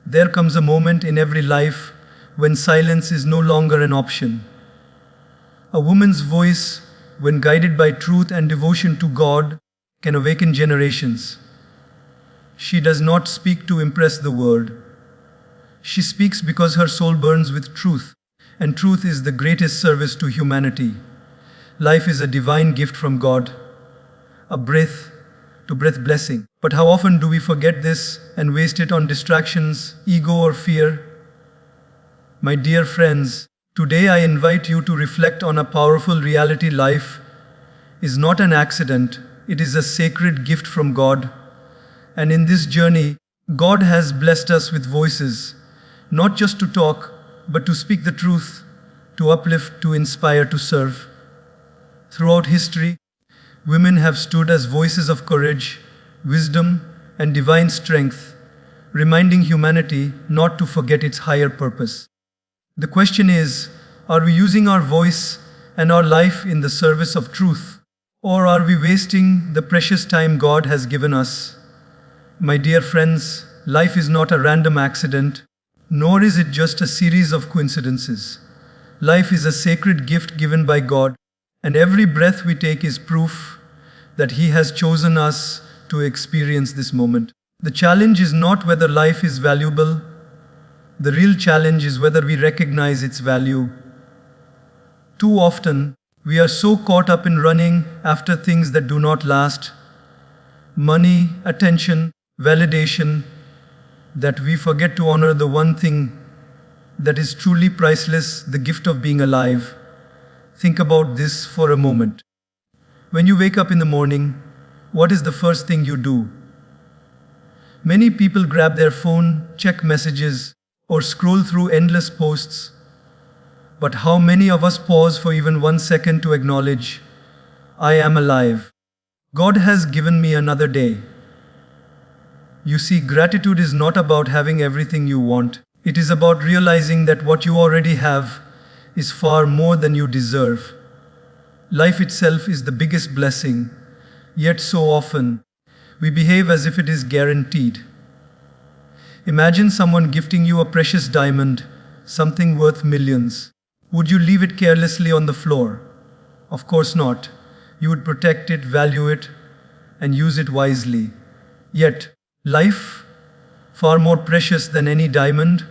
There comes a moment in every life when silence is no longer an option. A woman's voice, when guided by truth and devotion to God, can awaken generations. She does not speak to impress the world. She speaks because her soul burns with truth, and truth is the greatest service to humanity. Life is a divine gift from God, a breath to breath blessing. But how often do we forget this and waste it on distractions, ego, or fear? My dear friends, today I invite you to reflect on a powerful reality. Life is not an accident, it is a sacred gift from God. And in this journey, God has blessed us with voices, not just to talk, but to speak the truth, to uplift, to inspire, to serve. Throughout history, women have stood as voices of courage, wisdom, and divine strength, reminding humanity not to forget its higher purpose. The question is, are we using our voice and our life in the service of truth, or are we wasting the precious time God has given us? My dear friends, life is not a random accident, nor is it just a series of coincidences. Life is a sacred gift given by God, and every breath we take is proof that He has chosen us to experience this moment. The challenge is not whether life is valuable. The real challenge is whether we recognize its value. Too often, we are so caught up in running after things that do not last, money, attention, validation, that we forget to honor the one thing that is truly priceless, the gift of being alive. Think about this for a moment. When you wake up in the morning, what is the first thing you do? Many people grab their phone, check messages, or scroll through endless posts. But how many of us pause for even 1 second to acknowledge, I am alive. God has given me another day. You see, gratitude is not about having everything you want. It is about realizing that what you already have is far more than you deserve. Life itself is the biggest blessing, yet so often we behave as if it is guaranteed. Imagine someone gifting you a precious diamond, something worth millions. Would you leave it carelessly on the floor? Of course not. You would protect it, value it, and use it wisely. Yet, life, far more precious than any diamond,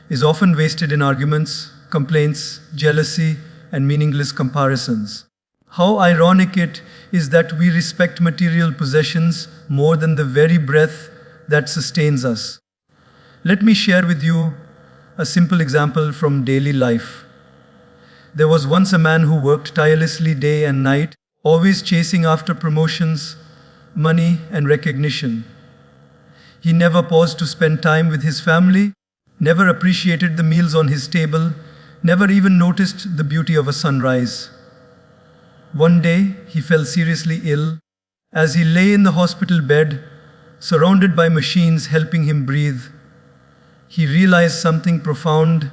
is often wasted in arguments, complaints, jealousy, and meaningless comparisons. How ironic it is that we respect material possessions more than the very breath that sustains us. Let me share with you a simple example from daily life. There was once a man who worked tirelessly day and night, always chasing after promotions, money, and recognition. He never paused to spend time with his family, never appreciated the meals on his table, never even noticed the beauty of a sunrise. One day, he fell seriously ill. As he lay in the hospital bed, surrounded by machines helping him breathe, he realized something profound.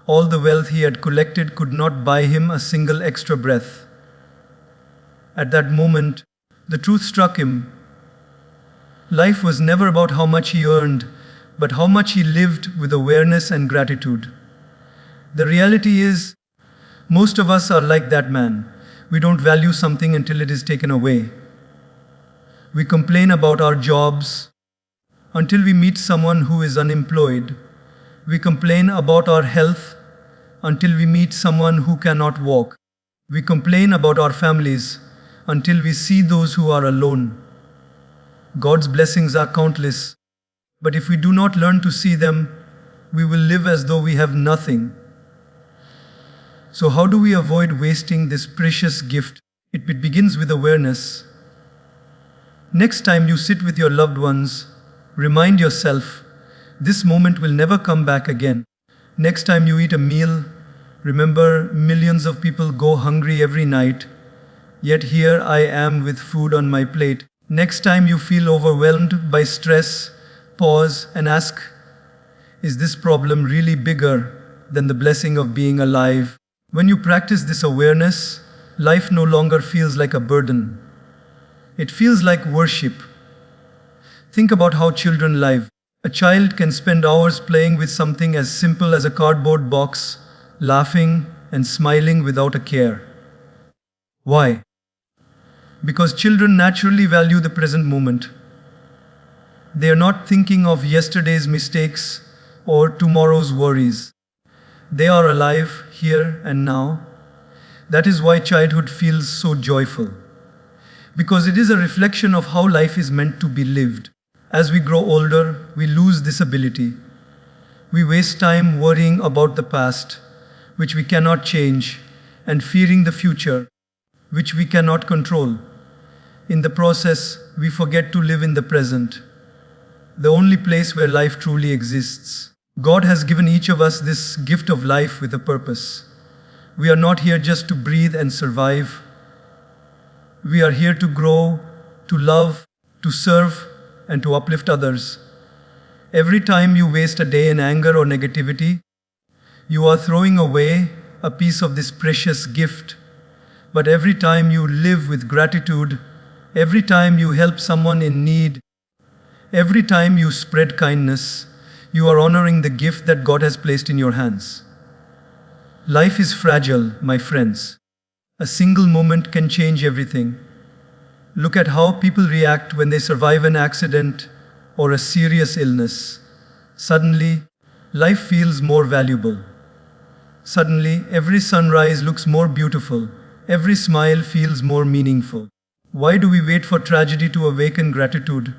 All the wealth he had collected could not buy him a single extra breath. At that moment, the truth struck him. Life was never about how much he earned, but how much he lived with awareness and gratitude. The reality is, most of us are like that man. We don't value something until it is taken away. We complain about our jobs until we meet someone who is unemployed. We complain about our health until we meet someone who cannot walk. We complain about our families until we see those who are alone. God's blessings are countless, but if we do not learn to see them, we will live as though we have nothing. So how do we avoid wasting this precious gift? It begins with awareness. Next time you sit with your loved ones, remind yourself, this moment will never come back again. Next time you eat a meal, remember millions of people go hungry every night, yet here I am with food on my plate. Next time you feel overwhelmed by stress, pause and ask, is this problem really bigger than the blessing of being alive? When you practice this awareness, life no longer feels like a burden. It feels like worship. Think about how children live. A child can spend hours playing with something as simple as a cardboard box, laughing and smiling without a care. Why? Because children naturally value the present moment. They are not thinking of yesterday's mistakes or tomorrow's worries. They are alive here and now. That is why childhood feels so joyful. Because it is a reflection of how life is meant to be lived. As we grow older, we lose this ability. We waste time worrying about the past, which we cannot change, and fearing the future, which we cannot control. In the process, we forget to live in the present, the only place where life truly exists. God has given each of us this gift of life with a purpose. We are not here just to breathe and survive. We are here to grow, to love, to serve, and to uplift others. Every time you waste a day in anger or negativity, you are throwing away a piece of this precious gift. But every time you live with gratitude, every time you help someone in need, every time you spread kindness, you are honoring the gift that God has placed in your hands. Life is fragile, my friends. A single moment can change everything. Look at how people react when they survive an accident or a serious illness. Suddenly, life feels more valuable. Suddenly, every sunrise looks more beautiful. Every smile feels more meaningful. Why do we wait for tragedy to awaken gratitude?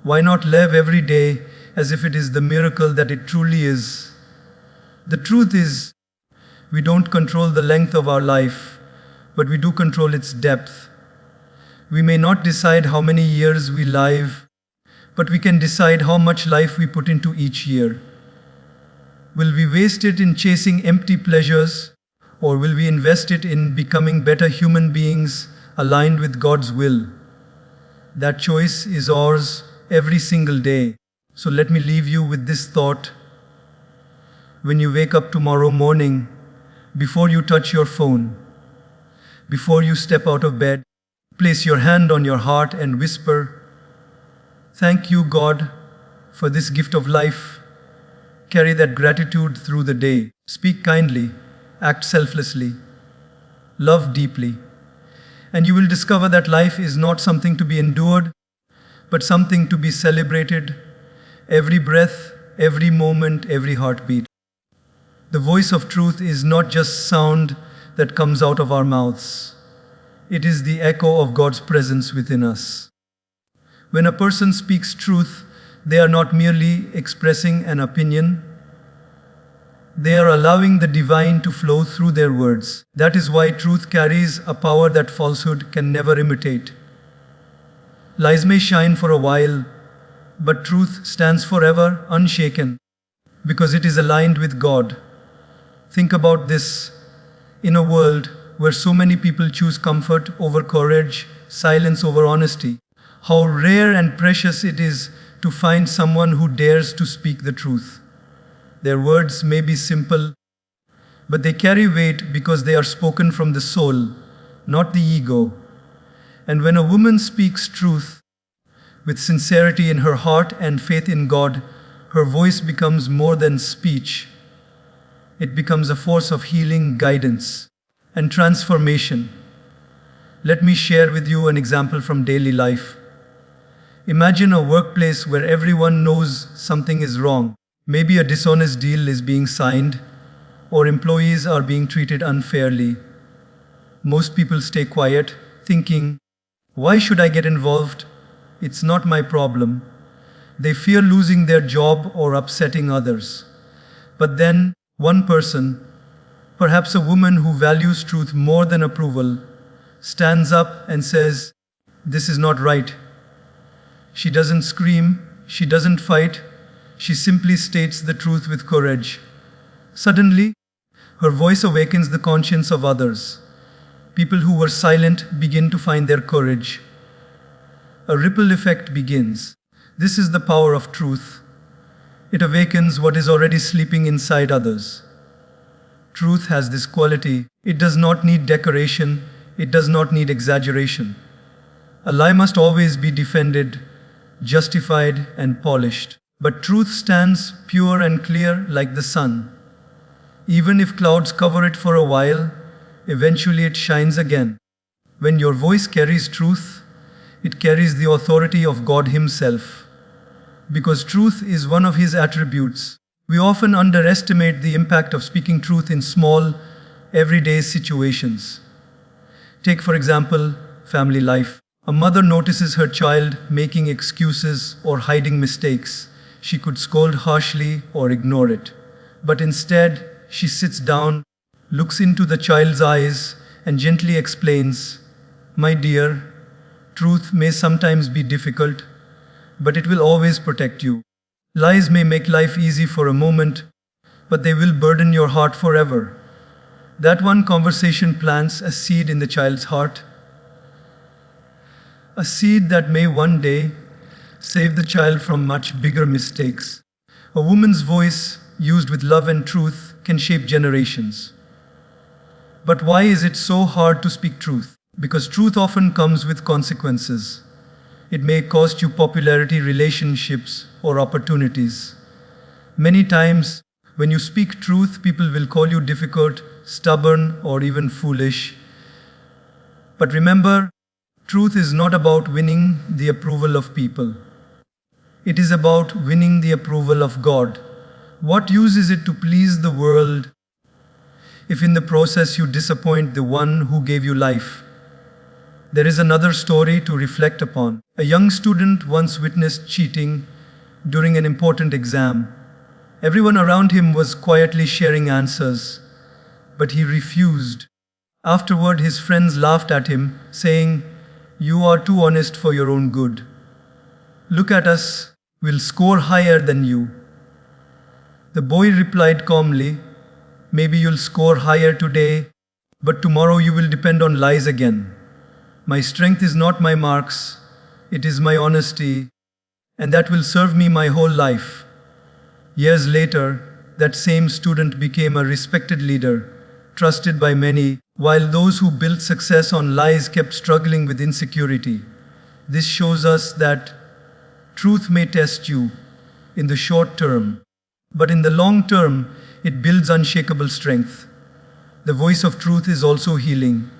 Why not live every day as if it is the miracle that it truly is? The truth is, we don't control the length of our life, but we do control its depth. We may not decide how many years we live, but we can decide how much life we put into each year. Will we waste it in chasing empty pleasures, or will we invest it in becoming better human beings aligned with God's will? That choice is ours every single day. So let me leave you with this thought. When you wake up tomorrow morning, before you touch your phone, before you step out of bed, place your hand on your heart and whisper, "Thank you, God, for this gift of life." Carry that gratitude through the day. Speak kindly, act selflessly, love deeply, and you will discover that life is not something to be endured, but something to be celebrated. Every breath, every moment, every heartbeat. The voice of truth is not just sound that comes out of our mouths. It is the echo of God's presence within us. When a person speaks truth, they are not merely expressing an opinion. They are allowing the divine to flow through their words. That is why truth carries a power that falsehood can never imitate. Lies may shine for a while, but truth stands forever unshaken because it is aligned with God. Think about this. In a world where so many people choose comfort over courage, silence over honesty, how rare and precious it is to find someone who dares to speak the truth. Their words may be simple, but they carry weight because they are spoken from the soul, not the ego. And when a woman speaks truth, with sincerity in her heart and faith in God, her voice becomes more than speech. It becomes a force of healing, guidance, and transformation. Let me share with you an example from daily life. Imagine a workplace where everyone knows something is wrong. Maybe a dishonest deal is being signed, or employees are being treated unfairly. Most people stay quiet, thinking, "Why should I get involved? It's not my problem." They fear losing their job or upsetting others. But then, one person, perhaps a woman who values truth more than approval, stands up and says, "This is not right." She doesn't scream, she doesn't fight, she simply states the truth with courage. Suddenly, her voice awakens the conscience of others. People who were silent begin to find their courage. A ripple effect begins. This is the power of truth. It awakens what is already sleeping inside others. Truth has this quality. It does not need decoration. It does not need exaggeration. A lie must always be defended, justified, and polished. But truth stands pure and clear like the sun. Even if clouds cover it for a while, eventually it shines again. When your voice carries truth, it carries the authority of God Himself. Because truth is one of His attributes, we often underestimate the impact of speaking truth in small, everyday situations. Take, for example, family life. A mother notices her child making excuses or hiding mistakes. She could scold harshly or ignore it. But instead, she sits down, looks into the child's eyes, and gently explains, "My dear, truth may sometimes be difficult, but it will always protect you. Lies may make life easy for a moment, but they will burden your heart forever." That one conversation plants a seed in the child's heart, a seed that may one day save the child from much bigger mistakes. A woman's voice, used with love and truth, can shape generations. But why is it so hard to speak truth? Because truth often comes with consequences. It may cost you popularity, relationships, or opportunities. Many times, when you speak truth, people will call you difficult, stubborn, or even foolish. But remember, truth is not about winning the approval of people. It is about winning the approval of God. What use is it to please the world if in the process you disappoint the one who gave you life? There is another story to reflect upon. A young student once witnessed cheating during an important exam. Everyone around him was quietly sharing answers, but he refused. Afterward, his friends laughed at him, saying, "You are too honest for your own good. Look at us, we'll score higher than you." The boy replied calmly, "Maybe you'll score higher today, but tomorrow you will depend on lies again. My strength is not my marks, it is my honesty, and that will serve me my whole life." Years later, that same student became a respected leader, trusted by many, while those who built success on lies kept struggling with insecurity. This shows us that truth may test you in the short term, but in the long term, it builds unshakable strength. The voice of truth is also healing.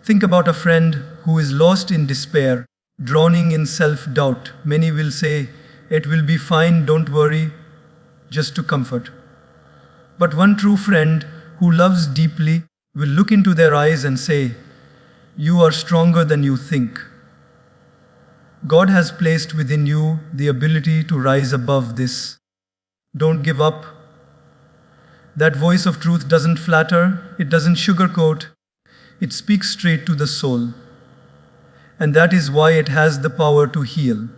Think about a friend who is lost in despair, drowning in self-doubt. Many will say, "It will be fine, don't worry," just to comfort. But one true friend who loves deeply will look into their eyes and say, "You are stronger than you think. God has placed within you the ability to rise above this. Don't give up." That voice of truth doesn't flatter, it doesn't sugarcoat, it speaks straight to the soul. And that is why it has the power to heal.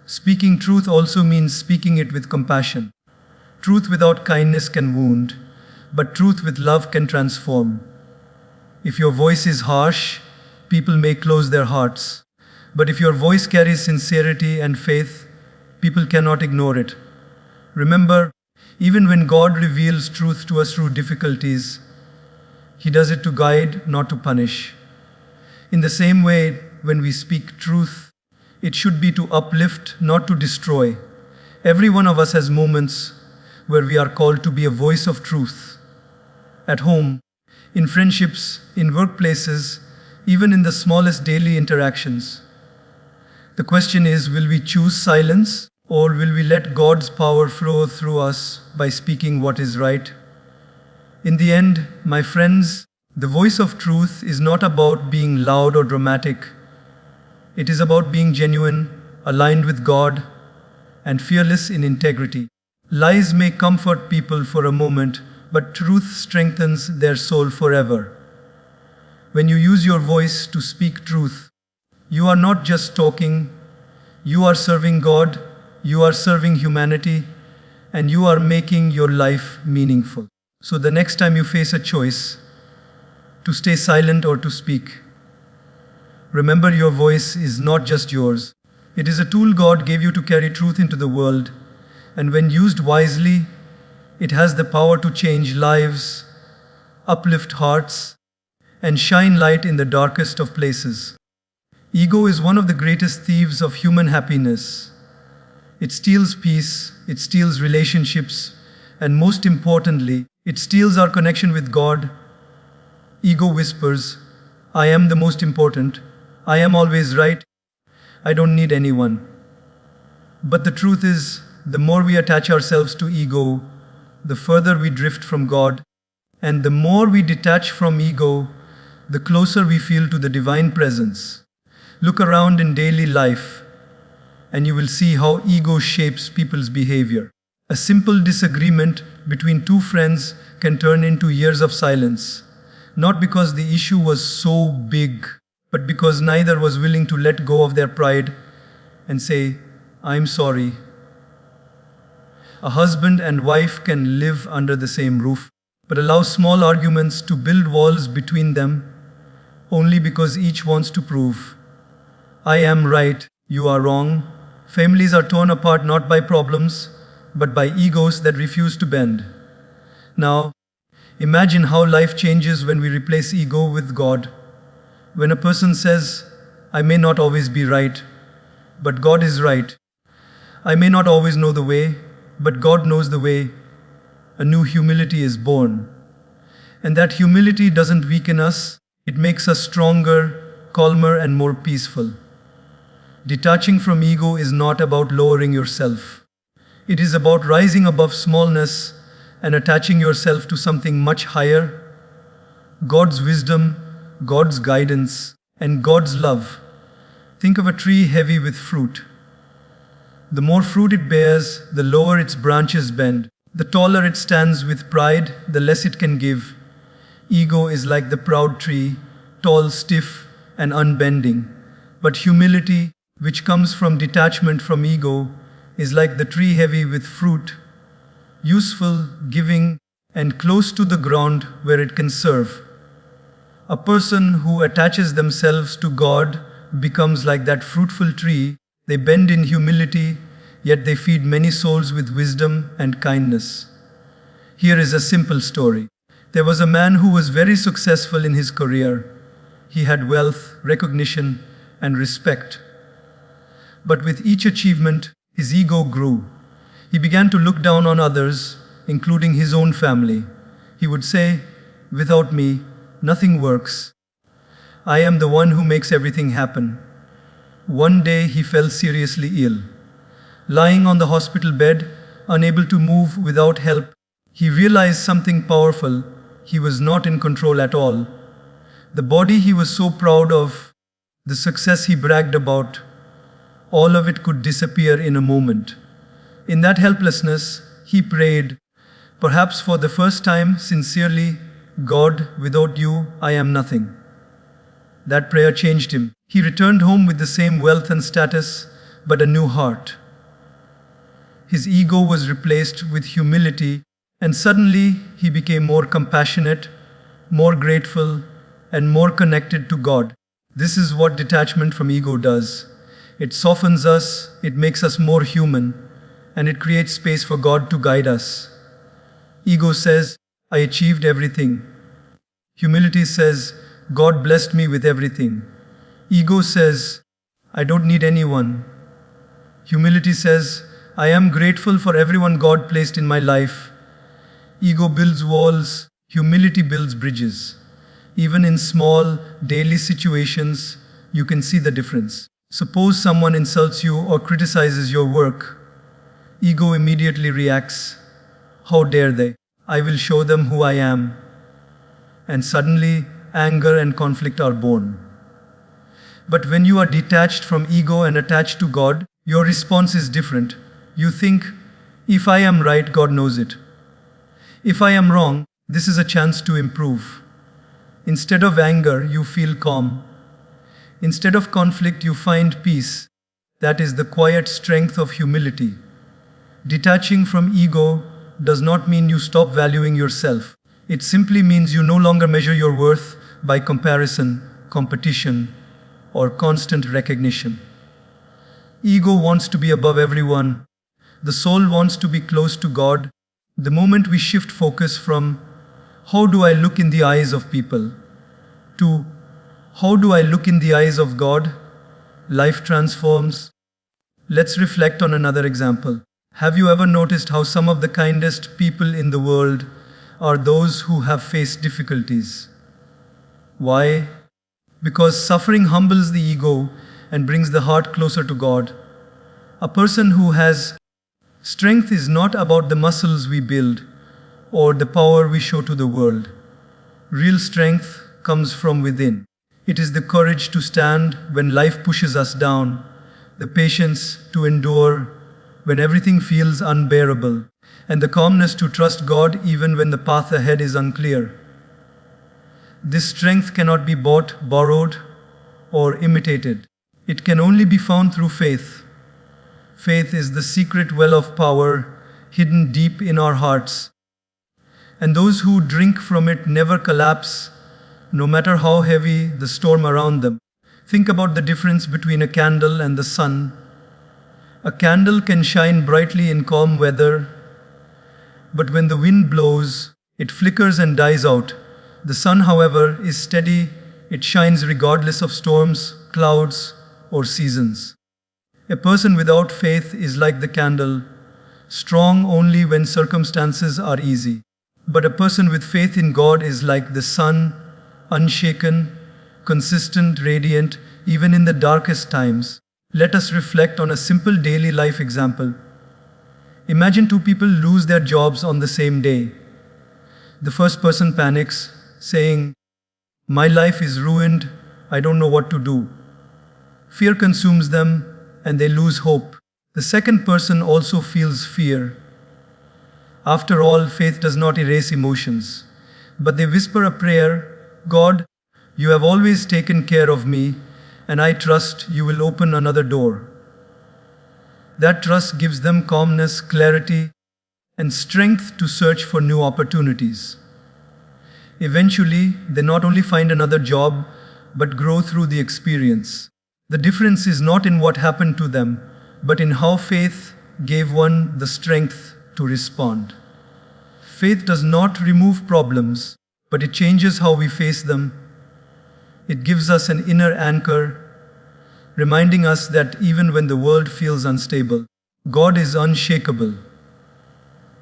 Speaking truth also means speaking it with compassion. Truth without kindness can wound, but truth with love can transform. If your voice is harsh, people may close their hearts. But if your voice carries sincerity and faith, people cannot ignore it. Remember, even when God reveals truth to us through difficulties, He does it to guide, not to punish. In the same way, when we speak truth, it should be to uplift, not to destroy. Every one of us has moments where we are called to be a voice of truth. At home, in friendships, in workplaces, even in the smallest daily interactions. The question is, will we choose silence, or will we let God's power flow through us by speaking what is right? In the end, my friends, the voice of truth is not about being loud or dramatic. It is about being genuine, aligned with God, and fearless in integrity. Lies may comfort people for a moment, but truth strengthens their soul forever. When you use your voice to speak truth, you are not just talking, you are serving God, you are serving humanity, and you are making your life meaningful. So the next time you face a choice, to stay silent or to speak, remember your voice is not just yours. It is a tool God gave you to carry truth into the world, and when used wisely, it has the power to change lives, uplift hearts, and shine light in the darkest of places. Ego is one of the greatest thieves of human happiness. It steals peace, it steals relationships, and most importantly, it steals our connection with God. Ego whispers, I am the most important, I am always right, I don't need anyone. But the truth is, the more we attach ourselves to ego, the further we drift from God, and the more we detach from ego, the closer we feel to the divine presence. Look around in daily life, and you will see how ego shapes people's behavior. A simple disagreement between two friends can turn into years of silence, not because the issue was so big, but because neither was willing to let go of their pride and say, I'm sorry. A husband and wife can live under the same roof, but allow small arguments to build walls between them only because each wants to prove, I am right, you are wrong. Families are torn apart not by problems, but by egos that refuse to bend. Now, imagine how life changes when we replace ego with God. When a person says, I may not always be right, but God is right. I may not always know the way, but God knows the way. A new humility is born. And that humility doesn't weaken us, it makes us stronger, calmer, and more peaceful. Detaching from ego is not about lowering yourself. It is about rising above smallness and attaching yourself to something much higher. God's wisdom, God's guidance, and God's love. Think of a tree heavy with fruit. The more fruit it bears, the lower its branches bend. The taller it stands with pride, the less it can give. Ego is like the proud tree, tall, stiff, and unbending. But humility, which comes from detachment from ego, is like the tree heavy with fruit, useful, giving, and close to the ground where it can serve. A person who attaches themselves to God becomes like that fruitful tree. They bend in humility, yet they feed many souls with wisdom and kindness. Here is a simple story. There was a man who was very successful in his career. He had wealth, recognition, and respect. But with each achievement, his ego grew. He began to look down on others, including his own family. He would say, without me, nothing works. I am the one who makes everything happen. One day he fell seriously ill. Lying on the hospital bed, unable to move without help, he realized something powerful. He was not in control at all. The body he was so proud of, the success he bragged about, all of it could disappear in a moment. In that helplessness, he prayed, perhaps for the first time sincerely, God, without you, I am nothing. That prayer changed him. He returned home with the same wealth and status, but a new heart. His ego was replaced with humility, and suddenly he became more compassionate, more grateful, and more connected to God. This is what detachment from ego does. It softens us, it makes us more human, and it creates space for God to guide us. Ego says, I achieved everything. Humility says, God blessed me with everything. Ego says, I don't need anyone. Humility says, I am grateful for everyone God placed in my life. Ego builds walls, humility builds bridges. Even in small, daily situations, you can see the difference. Suppose someone insults you or criticizes your work. Ego immediately reacts, how dare they? I will show them who I am. And suddenly, anger and conflict are born. But when you are detached from ego and attached to God, your response is different. You think, if I am right, God knows it. If I am wrong, this is a chance to improve. Instead of anger, you feel calm. Instead of conflict, you find peace. That is the quiet strength of humility. Detaching from ego does not mean you stop valuing yourself. It simply means you no longer measure your worth by comparison, competition, or constant recognition. Ego wants to be above everyone. The soul wants to be close to God. The moment we shift focus from, how do I look in the eyes of people, to, how do I look in the eyes of God, life transforms. Let's reflect on another example. Have you ever noticed how some of the kindest people in the world are those who have faced difficulties? Why? Because suffering humbles the ego and brings the heart closer to God. A person who has strength is not about the muscles we build or the power we show to the world. Real strength comes from within. It is the courage to stand when life pushes us down, the patience to endure when everything feels unbearable, and the calmness to trust God even when the path ahead is unclear. This strength cannot be bought, borrowed, or imitated. It can only be found through faith. Faith is the secret well of power hidden deep in our hearts. And those who drink from it never collapse, no matter how heavy the storm around them. Think about the difference between a candle and the sun. A candle can shine brightly in calm weather, but when the wind blows, it flickers and dies out. The sun, however, is steady. It shines regardless of storms, clouds, or seasons. A person without faith is like the candle, strong only when circumstances are easy. But a person with faith in God is like the sun, unshaken, consistent, radiant, even in the darkest times. Let us reflect on a simple daily life example. Imagine two people lose their jobs on the same day. The first person panics, saying, "My life is ruined, I don't know what to do." Fear consumes them, and they lose hope. The second person also feels fear. After all, faith does not erase emotions. But they whisper a prayer, "God, you have always taken care of me, and I trust you will open another door." That trust gives them calmness, clarity, and strength to search for new opportunities. Eventually, they not only find another job, but grow through the experience. The difference is not in what happened to them, but in how faith gave one the strength to respond. Faith does not remove problems, but it changes how we face them. It gives us an inner anchor, reminding us that even when the world feels unstable, God is unshakable.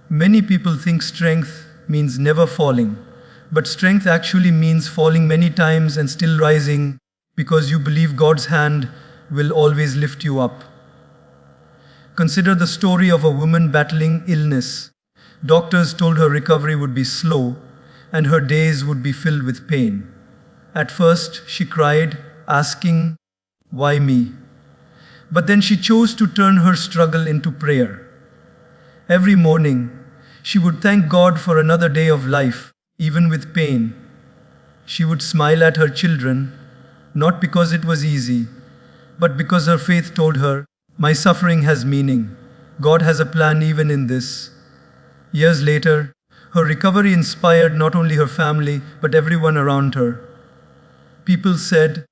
Many people think strength means never falling, but strength actually means falling many times and still rising because you believe God's hand will always lift you up. Consider the story of a woman battling illness. Doctors told her recovery would be slow and her days would be filled with pain. At first, she cried, asking, "Why me?" But then she chose to turn her struggle into prayer. Every morning, she would thank God for another day of life, even with pain. She would smile at her children, not because it was easy, but because her faith told her, "My suffering has meaning. God has a plan even in this." Years later, her recovery inspired not only her family, but everyone around her. People said,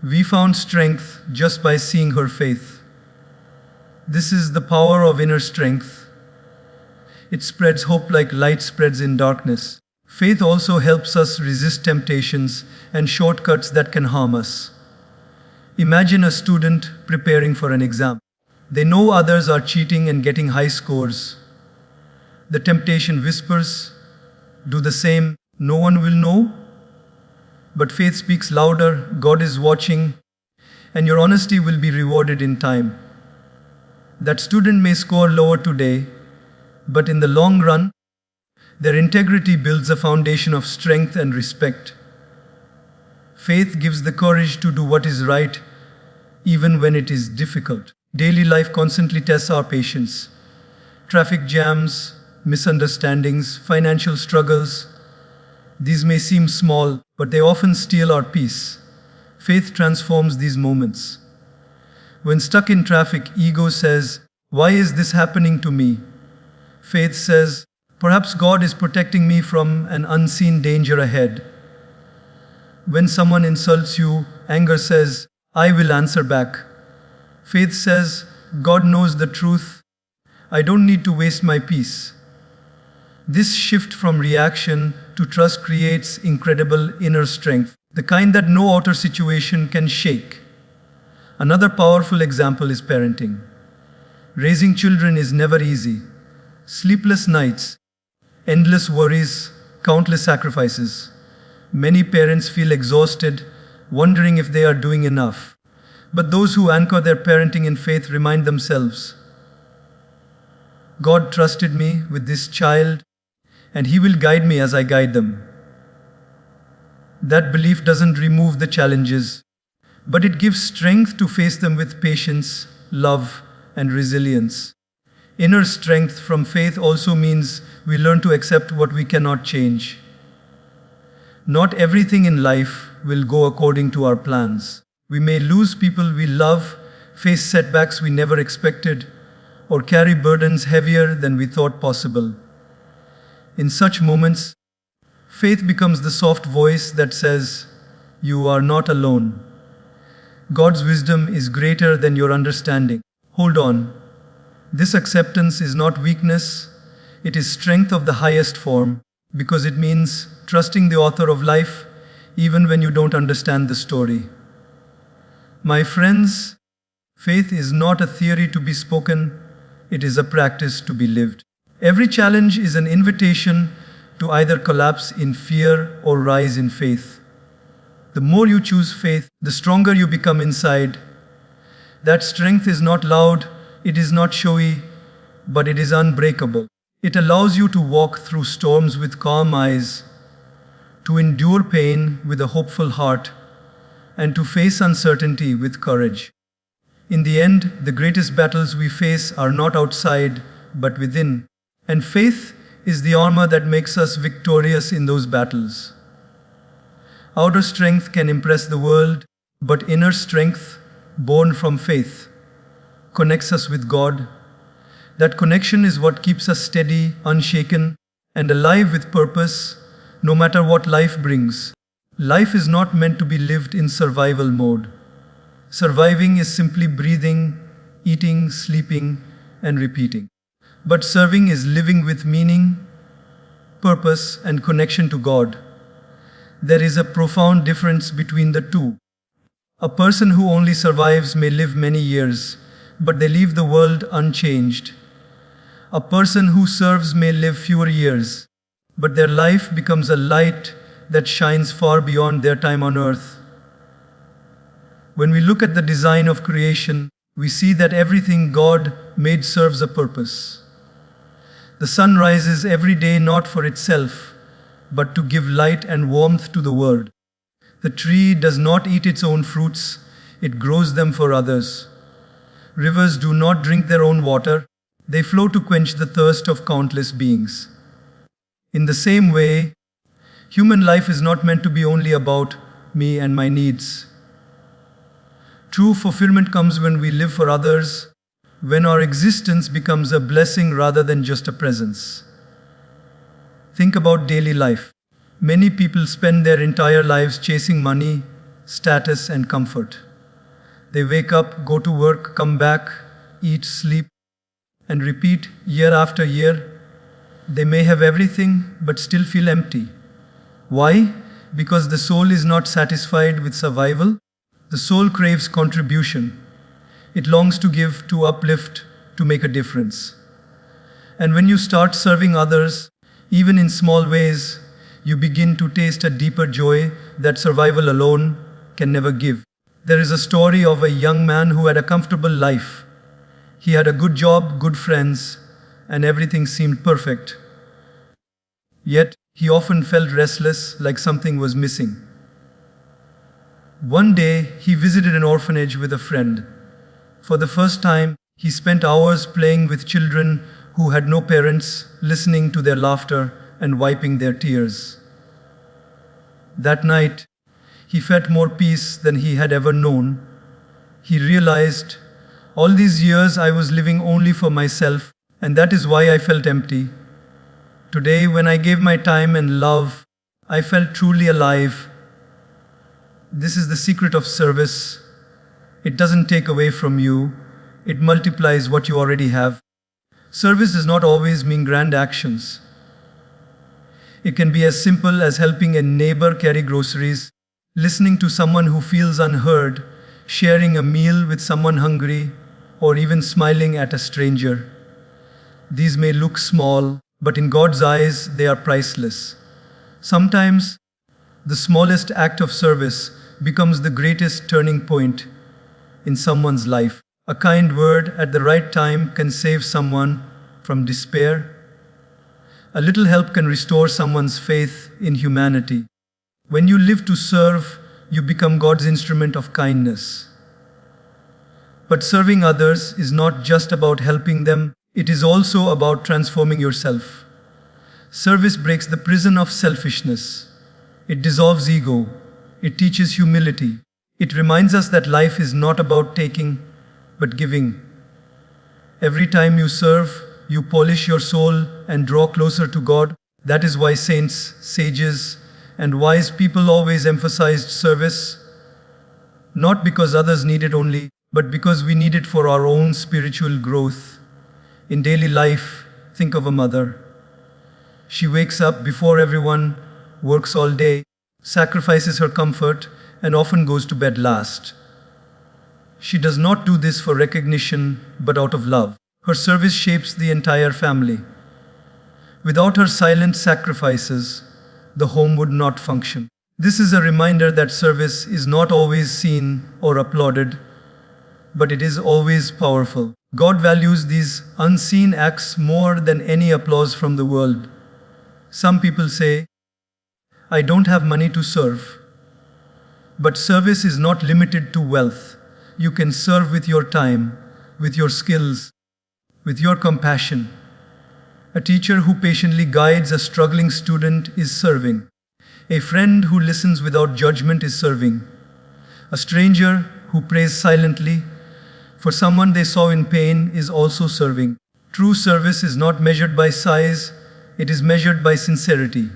"We found strength just by seeing her faith." This is the power of inner strength. It spreads hope like light spreads in darkness. Faith also helps us resist temptations and shortcuts that can harm us. Imagine a student preparing for an exam. They know others are cheating and getting high scores. The temptation whispers, "Do the same, no one will know." But faith speaks louder, "God is watching, and your honesty will be rewarded in time." That student may score lower today, but in the long run, their integrity builds a foundation of strength and respect. Faith gives the courage to do what is right, even when it is difficult. Daily life constantly tests our patience. Traffic jams, misunderstandings, financial struggles. These may seem small, but they often steal our peace. Faith transforms these moments. When stuck in traffic, ego says, "Why is this happening to me?" Faith says, "Perhaps God is protecting me from an unseen danger ahead." When someone insults you, anger says, "I will answer back." Faith says, "God knows the truth. I don't need to waste my peace." This shift from reaction to trust creates incredible inner strength, the kind that no outer situation can shake. Another powerful example is parenting. Raising children is never easy. Sleepless nights, endless worries, countless sacrifices. Many parents feel exhausted, wondering if they are doing enough. But those who anchor their parenting in faith remind themselves, God trusted me with this child, and He will guide me as I guide them. That belief doesn't remove the challenges, but it gives strength to face them with patience, love, and resilience. Inner strength from faith also means we learn to accept what we cannot change. Not everything in life will go according to our plans. We may lose people we love, face setbacks we never expected, or carry burdens heavier than we thought possible. In such moments, faith becomes the soft voice that says, "You are not alone. God's wisdom is greater than your understanding. Hold on." This acceptance is not weakness, it is strength of the highest form, because it means trusting the author of life even when you don't understand the story. My friends, faith is not a theory to be spoken, it is a practice to be lived. Every challenge is an invitation to either collapse in fear or rise in faith. The more you choose faith, the stronger you become inside. That strength is not loud, it is not showy, but it is unbreakable. It allows you to walk through storms with calm eyes, to endure pain with a hopeful heart, and to face uncertainty with courage. In the end, the greatest battles we face are not outside, but within. And faith is the armor that makes us victorious in those battles. Outer strength can impress the world, but inner strength, born from faith, connects us with God. That connection is what keeps us steady, unshaken, and alive with purpose, no matter what life brings. Life is not meant to be lived in survival mode. Surviving is simply breathing, eating, sleeping, and repeating. But serving is living with meaning, purpose, and connection to God. There is a profound difference between the two. A person who only survives may live many years, but they leave the world unchanged. A person who serves may live fewer years, but their life becomes a light that shines far beyond their time on earth. When we look at the design of creation, we see that everything God made serves a purpose. The sun rises every day not for itself, but to give light and warmth to the world. The tree does not eat its own fruits, it grows them for others. Rivers do not drink their own water, they flow to quench the thirst of countless beings. In the same way, human life is not meant to be only about me and my needs. True fulfillment comes when we live for others, when our existence becomes a blessing rather than just a presence. Think about daily life. Many people spend their entire lives chasing money, status, and comfort. They wake up, go to work, come back, eat, sleep, and repeat year after year. They may have everything, but still feel empty. Why? Because the soul is not satisfied with survival. The soul craves contribution. It longs to give, to uplift, to make a difference. And when you start serving others, even in small ways, you begin to taste a deeper joy that survival alone can never give. There is a story of a young man who had a comfortable life. He had a good job, good friends, and everything seemed perfect. Yet, he often felt restless, like something was missing. One day, he visited an orphanage with a friend. For the first time, he spent hours playing with children who had no parents, listening to their laughter and wiping their tears. That night, he felt more peace than he had ever known. He realized, all these years I was living only for myself, and that is why I felt empty. Today, when I gave my time and love, I felt truly alive. This is the secret of service. It doesn't take away from you, it multiplies what you already have. Service does not always mean grand actions. It can be as simple as helping a neighbor carry groceries, listening to someone who feels unheard, sharing a meal with someone hungry, or even smiling at a stranger. These may look small, but in God's eyes, they are priceless. Sometimes, the smallest act of service becomes the greatest turning point in someone's life. A kind word at the right time can save someone from despair. A little help can restore someone's faith in humanity. When you live to serve, you become God's instrument of kindness. But serving others is not just about helping them, it is also about transforming yourself. Service breaks the prison of selfishness. It dissolves ego. It teaches humility. It reminds us that life is not about taking, but giving. Every time you serve, you polish your soul and draw closer to God. That is why saints, sages, and wise people always emphasized service, not because others need it only, but because we need it for our own spiritual growth. In daily life, think of a mother. She wakes up before everyone, works all day, sacrifices her comfort, and often goes to bed last. She does not do this for recognition, but out of love. Her service shapes the entire family. Without her silent sacrifices, the home would not function. This is a reminder that service is not always seen or applauded, but it is always powerful. God values these unseen acts more than any applause from the world. Some people say, I don't have money to serve. But service is not limited to wealth. You can serve with your time, with your skills, with your compassion. A teacher who patiently guides a struggling student is serving. A friend who listens without judgment is serving. A stranger who prays silently for someone they saw in pain is also serving. True service is not measured by size, it is measured by sincerity.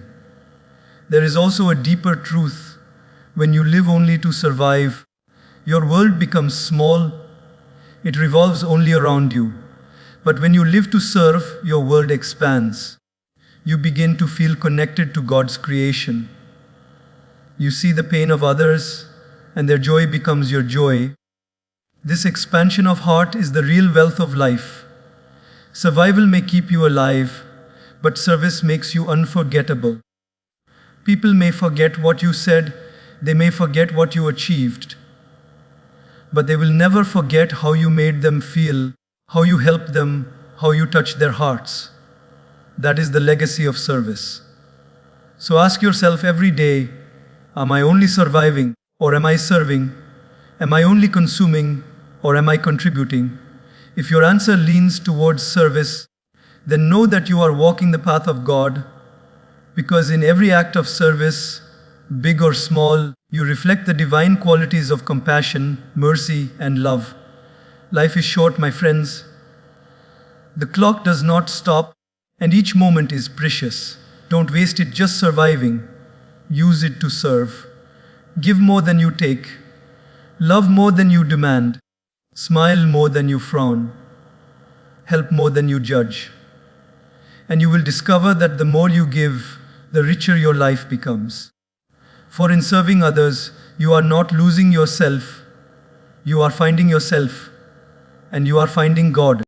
There is also a deeper truth. When you live only to survive, your world becomes small. It revolves only around you. But when you live to serve, your world expands. You begin to feel connected to God's creation. You see the pain of others, and their joy becomes your joy. This expansion of heart is the real wealth of life. Survival may keep you alive, but service makes you unforgettable. People may forget what you said, they may forget what you achieved, but they will never forget how you made them feel, how you helped them, how you touched their hearts. That is the legacy of service. So ask yourself every day, am I only surviving or am I serving? Am I only consuming or am I contributing? If your answer leans towards service, then know that you are walking the path of God, because in every act of service, big or small, you reflect the divine qualities of compassion, mercy, and love. Life is short, my friends. The clock does not stop, and each moment is precious. Don't waste it just surviving. Use it to serve. Give more than you take. Love more than you demand. Smile more than you frown. Help more than you judge. And you will discover that the more you give, the richer your life becomes. For in serving others, you are not losing yourself. You are finding yourself, and you are finding God.